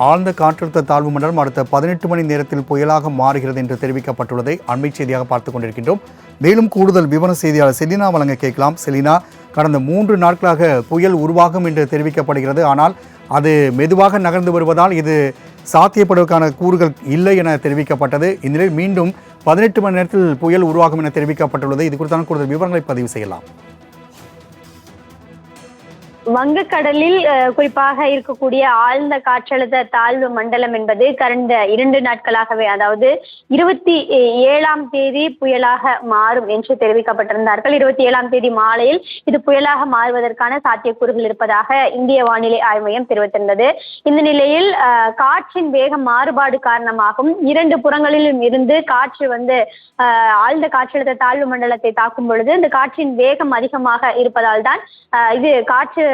ஆழ்ந்த காற்றழுத்த தாழ்வு மண்டலம் அடுத்த 18 மணி நேரத்தில் புயலாக மாறுகிறது என்று தெரிவிக்கப்பட்டுள்ளதை அண்மை செய்தியாக பார்த்துக் கொண்டிருக்கின்றோம். மேலும் கூடுதல் விவர செய்தியாளர் செலினா வழங்க கேட்கலாம். செலினா, கடந்த 3 நாட்களாக புயல் உருவாகும் என்று தெரிவிக்கப்படுகிறது. ஆனால் அது மெதுவாக நகர்ந்து வருவதால் இது சாத்தியப்படுவதற்கான கூறுகள் இல்லை என தெரிவிக்கப்பட்டது. இந்நிலையில் மீண்டும் 18 மணி நேரத்தில் புயல் உருவாகும் என தெரிவிக்கப்பட்டுள்ளது. இது குறித்தான கூடுதல் விவரங்களை பதிவு செய்யலாம். வங்கக்கடலில் குறிப்பாக இருக்கக்கூடிய ஆழ்ந்த காற்றழுத்த தாழ்வு மண்டலம் என்பது கடந்த 2 நாட்களாகவே, அதாவது 27ஆம் தேதி புயலாக மாறும் என்று தெரிவிக்கப்பட்டிருந்தார்கள். 27ஆம் தேதி மாலையில் இது புயலாக மாறுவதற்கான சாத்தியக்கூறுகள் இருப்பதாக இந்திய வானிலை ஆய்வு மையம் தெரிவித்திருந்தது. இந்த நிலையில் காற்றின் வேகம் மாறுபாடு காரணமாகவும் 2 புறங்களிலும் இருந்து காற்று ஆழ்ந்த காற்றழுத்த தாழ்வு மண்டலத்தை தாக்கும் பொழுது இந்த காற்றின் வேகம் அதிகமாக இருப்பதால் தான் இது காற்று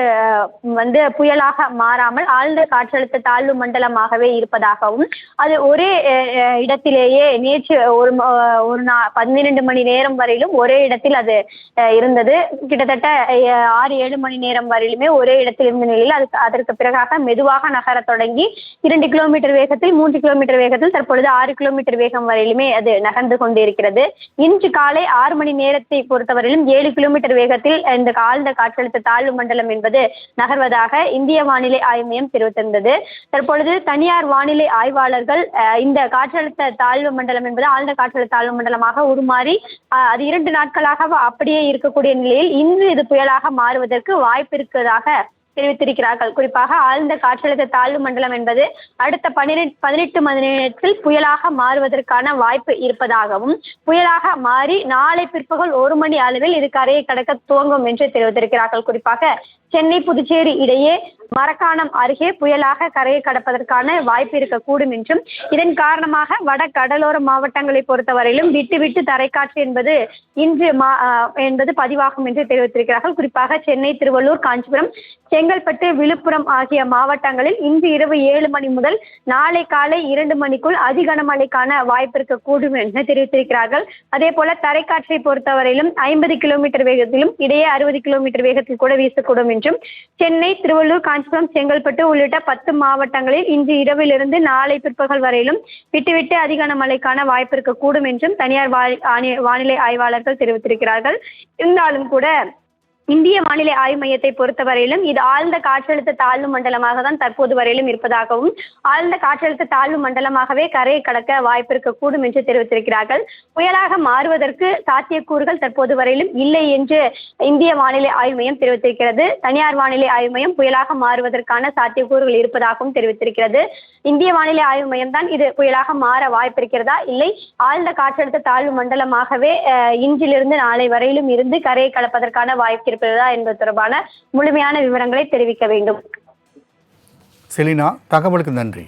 புயலாக மாறாமல் ஆழ்ந்த காற்றழுத்த தாழ்வு மண்டலமாகவே இருப்பதாகவும், அது ஒரே இடத்திலேயே நேற்று ஒரு 12 மணி நேரம் வரையிலும் ஒரே இடத்தில் அது இருந்தது. கிட்டத்தட்ட 6-7 மணி நேரம் வரையிலுமே ஒரே இடத்தில் இருந்த நிலையில் அதற்கு பிறகாக மெதுவாக நகர தொடங்கி 2 கிலோமீட்டர் வேகத்தில் 3 கிலோமீட்டர் வேகத்தில் தற்பொழுது 6 கிலோமீட்டர் வேகம் வரையிலுமே அது நகர்ந்து கொண்டிருக்கிறது. இன்று காலை 6 மணி நேரத்தை பொறுத்தவரையிலும் 7 கிலோமீட்டர் வேகத்தில் இந்த ஆழ்ந்த காற்றழுத்த தாழ்வு மண்டலம் என்பது நகர்வதாக இந்திய வானிலை ஆய்வு மையம் தெரிவித்திருந்தது. தற்பொழுது தனியார் வானிலை ஆய்வாளர்கள் இந்த காற்றழுத்த தாழ்வு மண்டலம் என்பது ஆழ்ந்த காற்றழுத்த தாழ்வு மண்டலமாக உருமாறி அது 2 நாட்களாக அப்படியே இருக்கக்கூடிய நிலையில் இன்று இது புயலாக மாறுவதற்கு வாய்ப்பு இருக்கிறதாக தெரிவித்திருக்கிறார்கள். குறிப்பாக ஆழ்ந்த காற்றழுத்த தாழ்வு மண்டலம் என்பது அடுத்த 18 மணி நேரத்தில் புயலாக மாறுவதற்கான வாய்ப்பு இருப்பதாகவும், புயலாக மாறி நாளை பிற்பகல் 1 மணி அளவில் இது கரையை கடக்க துவங்கும் என்று தெரிவித்திருக்கிறார்கள். குறிப்பாக சென்னை புதுச்சேரி இடையே மரக்காணம் அருகே புயலாக கரையை கடப்பதற்கான வாய்ப்பு இருக்கக்கூடும் என்றும், இதன் காரணமாக வட கடலோர மாவட்டங்களை பொறுத்தவரையிலும் விட்டு விட்டு தரைக்காற்று என்பது இன்று பதிவாகும் என்று தெரிவித்திருக்கிறார்கள். குறிப்பாக சென்னை, திருவள்ளூர், காஞ்சிபுரம், செங்கல்பட்டு, விழுப்புரம் ஆகிய மாவட்டங்களில் இன்று இரவு 7 மணி முதல் நாளை காலை 2 மணிக்குள் அதிகனமழைக்கான வாய்ப்பு இருக்கக்கூடும் என்று தெரிவித்திருக்கிறார்கள். அதே போல தரைக்காற்றை பொறுத்தவரையிலும் 50 கிலோமீட்டர் வேகத்திலும் இடையே 60 கிலோமீட்டர் வேகத்தில் கூட வீசக்கூடும் என்றும், சென்னை, திருவள்ளூர், காஞ்சிபுரம், செங்கல்பட்டு உள்ளிட்ட 10 மாவட்டங்களில் இன்று இரவிலிருந்து நாளை பிற்பகல் வரையிலும் விட்டுவிட்டு அதிகனமழைக்கான வாய்ப்பு இருக்கக்கூடும் என்றும் தனியார் வானிலை ஆய்வாளர்கள் தெரிவித்திருக்கிறார்கள். இருந்தாலும் கூட இந்திய வானிலை ஆய்வு மையத்தை பொறுத்தவரையிலும் இது ஆழ்ந்த காற்றழுத்த தாழ்வு மண்டலமாக தான் தற்போது வரையிலும் இருப்பதாகவும், ஆழ்ந்த காற்றழுத்த தாழ்வு மண்டலமாகவே கரையை கடக்க வாய்ப்பு இருக்கக்கூடும் என்று தெரிவித்திருக்கிறார்கள். புயலாக மாறுவதற்கு சாத்தியக்கூறுகள் தற்போது வரையிலும் இல்லை என்று இந்திய வானிலை ஆய்வு மையம் தெரிவித்திருக்கிறது. தனியார் வானிலை ஆய்வு மையம் புயலாக மாறுவதற்கான சாத்தியக்கூறுகள் இருப்பதாகவும் தெரிவித்திருக்கிறது. இந்திய வானிலை ஆய்வு மையம் தான் இது புயலாக மாற வாய்ப்பு இருக்கிறதா, இல்லை ஆழ்ந்த காற்றழுத்த தாழ்வு மண்டலமாகவே இன்றிலிருந்து நாளை வரையிலும் இருந்து கரையை கடப்பதற்கான வாய்ப்பு இருப்பதா என்பது தொடர்பான முழுமையான விவரங்களை தெரிவிக்க வேண்டும். செலினா, தகவலுக்கு நன்றி.